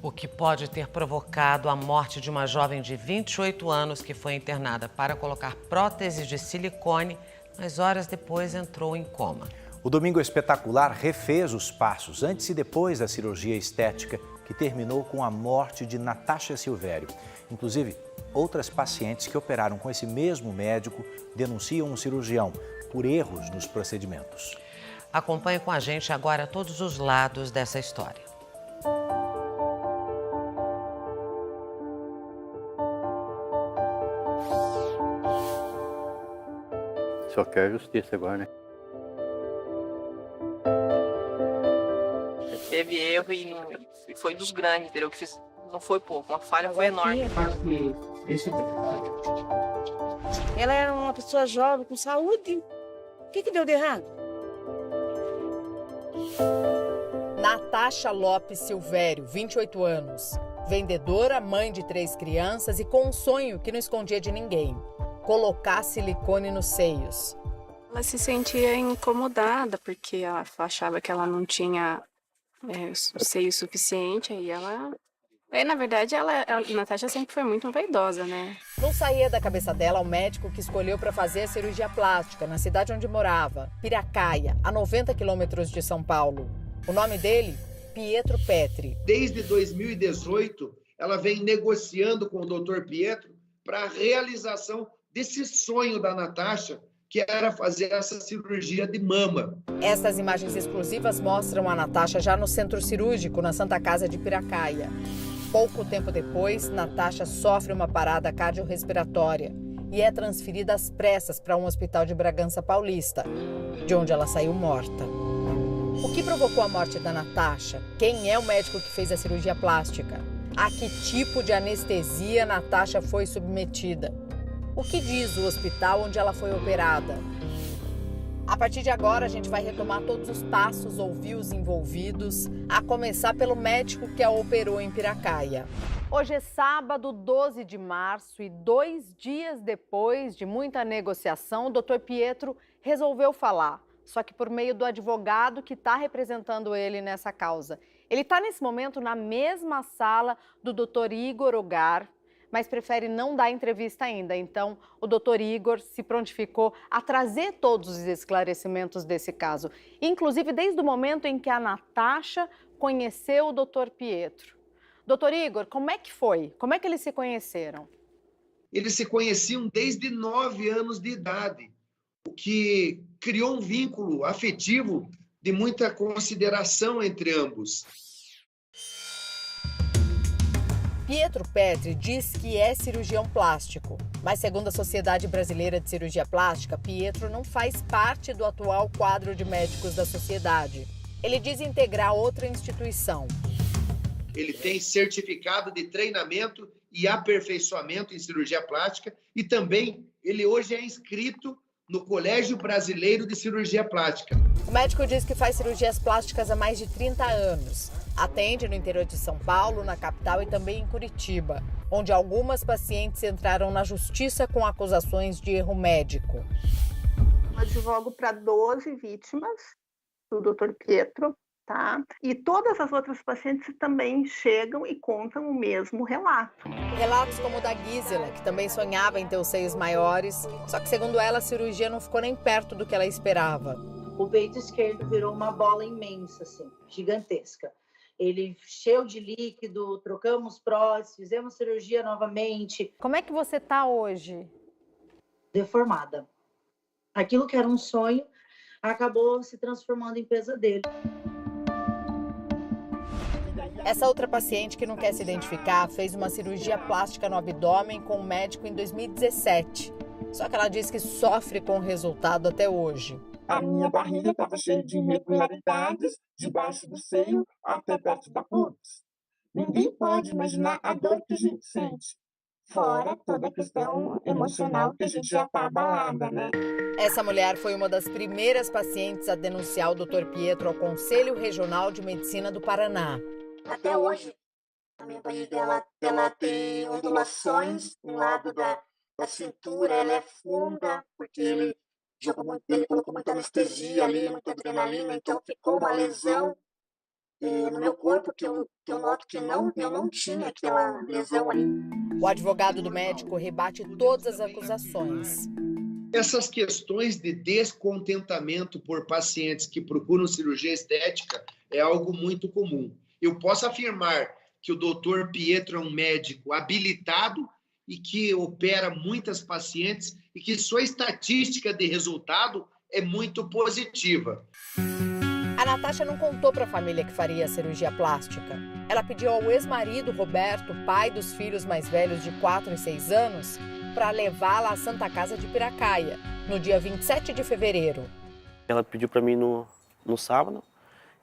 O que pode ter provocado a morte de uma jovem de 28 anos que foi internada para colocar prótese de silicone, mas horas depois entrou em coma. O Domingo Espetacular refez os passos antes e depois da cirurgia estética que terminou com a morte de Natasha Silvério. Inclusive, outras pacientes que operaram com esse mesmo médico denunciam o cirurgião por erros nos procedimentos. Acompanhe com a gente agora todos os lados dessa história. Só quer justiça agora, né? Teve erro e foi dos grandes, entendeu? Que fiz, não foi pouco, uma falha foi enorme. Ela era uma pessoa jovem, com saúde. O que deu de errado? Natasha Lopes Silvério, 28 anos. Vendedora, mãe de 3 crianças e com um sonho que não escondia de ninguém: colocar silicone nos seios. Ela se sentia incomodada porque ela achava que ela não tinha o seio suficiente. Aí, na verdade, a Natasha sempre foi muito vaidosa, né? Não saía da cabeça dela o médico que escolheu para fazer a cirurgia plástica na cidade onde morava, Piracaia, a 90 quilômetros de São Paulo. O nome dele, Pietro Petri. Desde 2018, ela vem negociando com o Dr. Pietro para a realização desse sonho da Natasha, que era fazer essa cirurgia de mama. Estas imagens exclusivas mostram a Natasha já no centro cirúrgico, na Santa Casa de Piracaia. Pouco tempo depois, Natasha sofre uma parada cardiorrespiratória e é transferida às pressas para um hospital de Bragança Paulista, de onde ela saiu morta. O que provocou a morte da Natasha? Quem é o médico que fez a cirurgia plástica? A que tipo de anestesia Natasha foi submetida? O que diz o hospital onde ela foi operada? A partir de agora, a gente vai retomar todos os passos, ouvir os envolvidos, a começar pelo médico que a operou em Piracaia. Hoje é sábado, 12 de março, e 2 dias depois de muita negociação, o Dr. Pietro resolveu falar, só que por meio do advogado que está representando ele nessa causa. Ele está, nesse momento, na mesma sala do Dr. Igor Ogar, mas prefere não dar entrevista ainda. Então, o doutor Igor se prontificou a trazer todos os esclarecimentos desse caso, inclusive desde o momento em que a Natasha conheceu o doutor Pietro. Doutor Igor, como é que foi? Como é que eles se conheceram? Eles se conheciam desde 9 anos de idade, o que criou um vínculo afetivo de muita consideração entre ambos. Pietro Petri diz que é cirurgião plástico, mas segundo a Sociedade Brasileira de Cirurgia Plástica, Pietro não faz parte do atual quadro de médicos da sociedade. Ele diz integrar outra instituição. Ele tem certificado de treinamento e aperfeiçoamento em cirurgia plástica e também ele hoje é inscrito no Colégio Brasileiro de Cirurgia Plástica. O médico diz que faz cirurgias plásticas há mais de 30 anos. Atende no interior de São Paulo, na capital e também em Curitiba, onde algumas pacientes entraram na justiça com acusações de erro médico. Eu advogo para 12 vítimas do Dr. Pietro, tá? E todas as outras pacientes também chegam e contam o mesmo relato. Relatos como o da Gisela, que também sonhava em ter os seios maiores, só que segundo ela, a cirurgia não ficou nem perto do que ela esperava. O peito esquerdo virou uma bola imensa, assim, gigantesca. Ele cheio de líquido, trocamos próteses, fizemos cirurgia novamente. Como é que você está hoje? Deformada. Aquilo que era um sonho acabou se transformando em pesadelo. Essa outra paciente que não quer se identificar fez uma cirurgia plástica no abdômen com um médico em 2017. Só que ela diz que sofre com o resultado até hoje. A minha barriga estava cheia de irregularidades, debaixo do seio até perto da pubis. Ninguém pode imaginar a dor que a gente sente. Fora toda a questão emocional que a gente já está abalada, né? Essa mulher foi uma das primeiras pacientes a denunciar o Dr. Pietro ao Conselho Regional de Medicina do Paraná. Até hoje, a minha barriga ela tem ondulações no lado da cintura, ela é funda, porque ele colocou muita anestesia ali, muita adrenalina, então ficou uma lesão no meu corpo que eu noto que eu não tinha aquela lesão ali. O advogado do médico rebate todas as acusações. Essas questões de descontentamento por pacientes que procuram cirurgia estética é algo muito comum. Eu posso afirmar que o Dr. Pietro é um médico habilitado e que opera muitas pacientes e que sua estatística de resultado é muito positiva. A Natasha não contou para a família que faria a cirurgia plástica. Ela pediu ao ex-marido, Roberto, pai dos filhos mais velhos de 4 e 6 anos, para levá-la à Santa Casa de Piracaia, no dia 27 de fevereiro. Ela pediu para mim no sábado,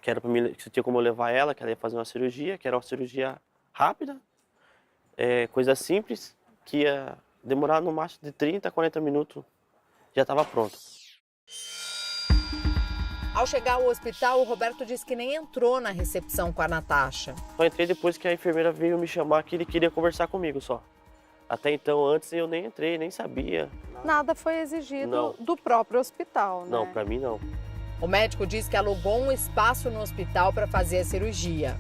que era para mim, se tinha como eu levar ela, que ela ia fazer uma cirurgia, que era uma cirurgia rápida, coisa simples, que ia demorar no máximo de 30 a 40 minutos, já estava pronto. Ao chegar ao hospital, o Roberto disse que nem entrou na recepção com a Natasha. Só entrei depois que a enfermeira veio me chamar, que ele queria conversar comigo só. Até então, antes eu nem entrei, nem sabia. Nada foi exigido do próprio hospital, né? Não, para mim não. O médico diz que alugou um espaço no hospital para fazer a cirurgia.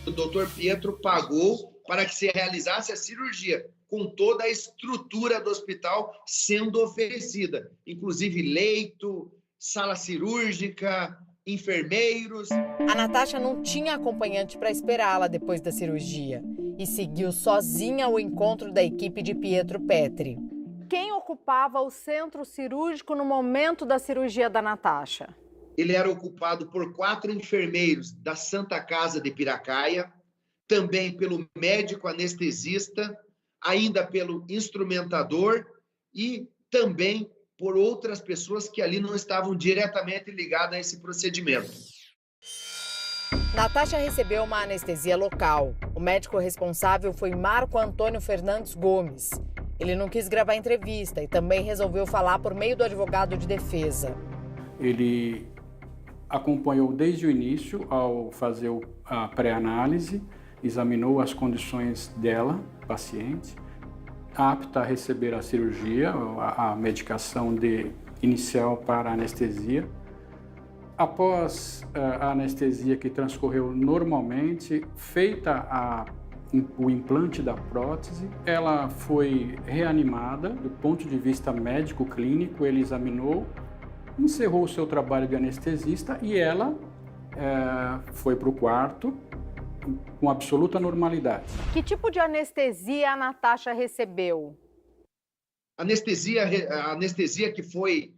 O Dr. Pietro pagou para que se realizasse a cirurgia, com toda a estrutura do hospital sendo oferecida, inclusive leito, sala cirúrgica, enfermeiros. A Natasha não tinha acompanhante para esperá-la depois da cirurgia e seguiu sozinha ao encontro da equipe de Pietro Petri. Quem ocupava o centro cirúrgico no momento da cirurgia da Natasha? Ele era ocupado por 4 enfermeiros da Santa Casa de Piracaia, também pelo médico anestesista, ainda pelo instrumentador e também por outras pessoas que ali não estavam diretamente ligadas a esse procedimento. Natasha recebeu uma anestesia local. O médico responsável foi Marco Antônio Fernandes Gomes. Ele não quis gravar entrevista e também resolveu falar por meio do advogado de defesa. Ele acompanhou desde o início ao fazer a pré-análise, examinou as condições dela, paciente, apta a receber a cirurgia, a medicação inicial para anestesia. Após a anestesia que transcorreu normalmente, feita o implante da prótese, ela foi reanimada do ponto de vista médico-clínico, ele examinou, encerrou o seu trabalho de anestesista e ela foi para o quarto com absoluta normalidade. Que tipo de anestesia a Natasha recebeu? A anestesia que foi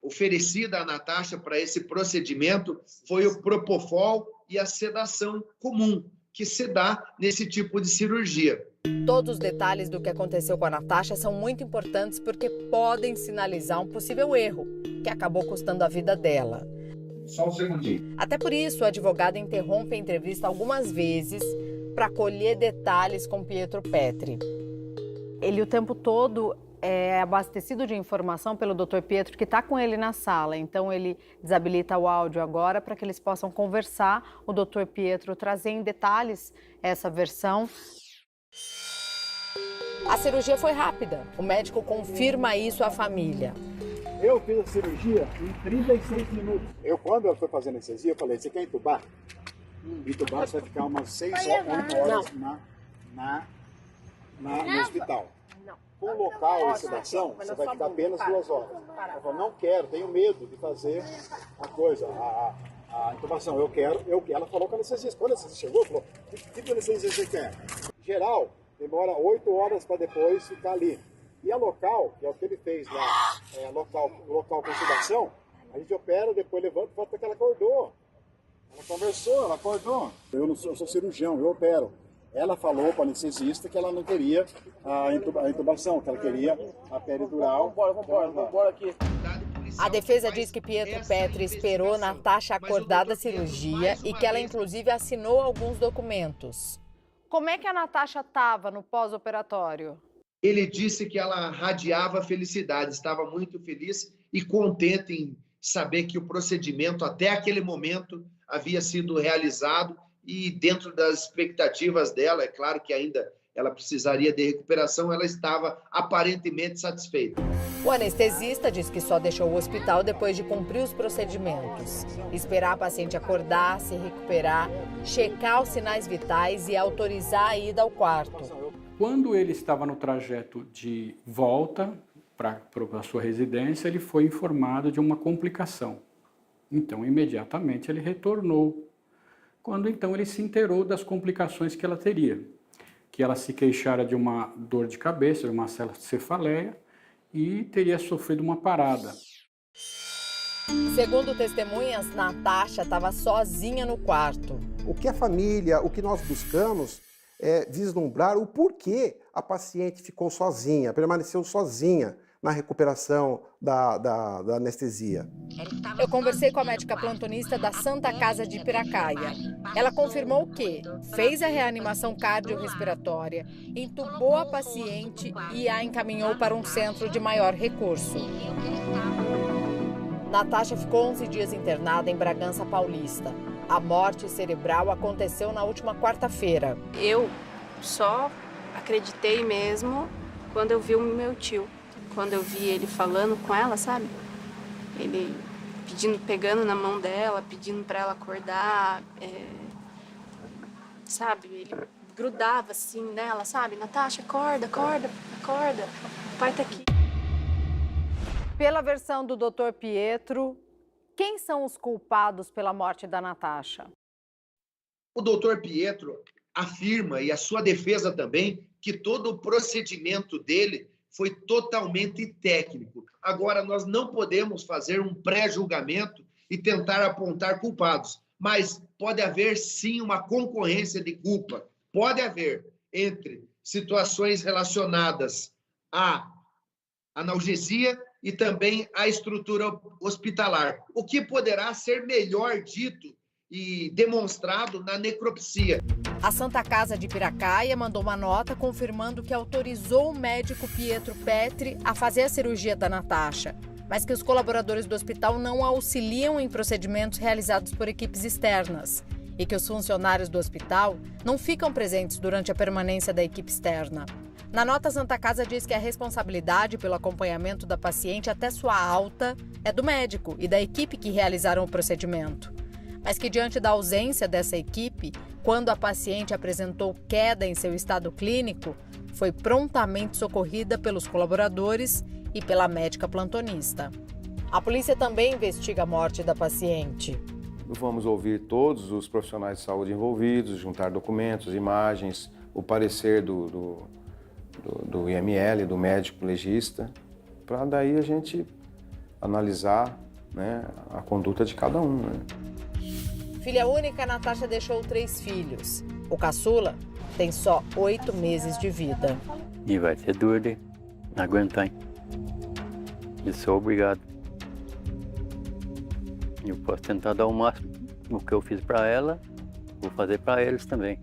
oferecida à Natasha para esse procedimento foi o Propofol e a sedação comum que se dá nesse tipo de cirurgia. Todos os detalhes do que aconteceu com a Natasha são muito importantes porque podem sinalizar um possível erro, que acabou custando a vida dela. Só um segundinho. Até por isso, o advogado interrompe a entrevista algumas vezes para colher detalhes com Pietro Petri. Ele o tempo todo é abastecido de informação pelo Dr. Pietro, que está com ele na sala. Então, ele desabilita o áudio agora para que eles possam conversar. O Dr. Pietro trazer em detalhes essa versão. A cirurgia foi rápida. O médico confirma isso à família. Eu fiz a cirurgia em 36 minutos. Quando ela foi fazer anestesia, eu falei, você quer entubar? Entubar, você vai ficar umas 6 ou 8 horas no hospital. Com o local de sedação, você vai ficar apenas 2 horas. Ela falou, não quero, tenho medo de fazer a coisa, a intubação. Ela falou com a anestesista. Quando a anestesista chegou, falou, que tipo de anestesia você quer? Geral, demora 8 horas para depois ficar ali. E a local, que é o que ele fez lá, local com sedação, a gente opera, depois levanta e fala que ela acordou. Ela conversou, ela acordou. Eu sou cirurgião, eu opero. Ela falou para a anestesista que ela não queria a intubação, que ela queria a peridural. Vambora aqui. A defesa diz que Pietro Petri esperou Natasha acordar da cirurgia e que ela inclusive assinou alguns documentos. Como é que a Natasha estava no pós-operatório? Ele disse que ela radiava felicidade, estava muito feliz e contente em saber que o procedimento até aquele momento havia sido realizado e dentro das expectativas dela, é claro que ainda ela precisaria de recuperação, ela estava aparentemente satisfeita. O anestesista diz que só deixou o hospital depois de cumprir os procedimentos. Esperar a paciente acordar, se recuperar, checar os sinais vitais e autorizar a ida ao quarto. Quando ele estava no trajeto de volta para a sua residência, ele foi informado de uma complicação. Então, imediatamente, ele retornou. Quando, então, ele se inteirou das complicações que ela teria. Que ela se queixara de uma dor de cabeça, de uma cefaleia, e teria sofrido uma parada. Segundo testemunhas, Natasha estava sozinha no quarto. O que a família, o que nós buscamos é vislumbrar o porquê a paciente ficou sozinha, permaneceu sozinha na recuperação da anestesia. Eu conversei com a médica plantonista da Santa Casa de Piracaia. Ela confirmou que fez a reanimação cardiorrespiratória, entubou a paciente e a encaminhou para um centro de maior recurso. Natasha ficou 11 dias internada em Bragança Paulista. A morte cerebral aconteceu na última quarta-feira. Eu só acreditei mesmo quando eu vi o meu tio. Quando eu vi ele falando com ela, sabe? Ele pegando na mão dela, pedindo para ela acordar, sabe? Ele grudava assim nela, sabe? Natasha, acorda, acorda, acorda. O pai tá aqui. Pela versão do Dr. Pietro, quem são os culpados pela morte da Natasha? O doutor Pietro afirma, e a sua defesa também, que todo o procedimento dele foi totalmente técnico. Agora, nós não podemos fazer um pré-julgamento e tentar apontar culpados, mas pode haver, sim, uma concorrência de culpa. Pode haver entre situações relacionadas à analgesia e também à estrutura hospitalar, o que poderá ser melhor dito e demonstrado na necropsia. A Santa Casa de Piracaia mandou uma nota confirmando que autorizou o médico Pietro Petri a fazer a cirurgia da Natasha, mas que os colaboradores do hospital não auxiliam em procedimentos realizados por equipes externas e que os funcionários do hospital não ficam presentes durante a permanência da equipe externa. Na nota, a Santa Casa diz que a responsabilidade pelo acompanhamento da paciente até sua alta é do médico e da equipe que realizaram o procedimento, mas que diante da ausência dessa equipe, quando a paciente apresentou queda em seu estado clínico, foi prontamente socorrida pelos colaboradores e pela médica plantonista. A polícia também investiga a morte da paciente. Vamos ouvir todos os profissionais de saúde envolvidos, juntar documentos, imagens, o parecer do IML, do médico legista, para daí a gente analisar, né, a conduta de cada um. Né? Filha única, Natasha deixou 3 filhos. O caçula tem só 8 meses de vida. E vai ser duro de aguentar, hein? Eu sou obrigado. Eu posso tentar dar o máximo. O que eu fiz para ela, vou fazer para eles também.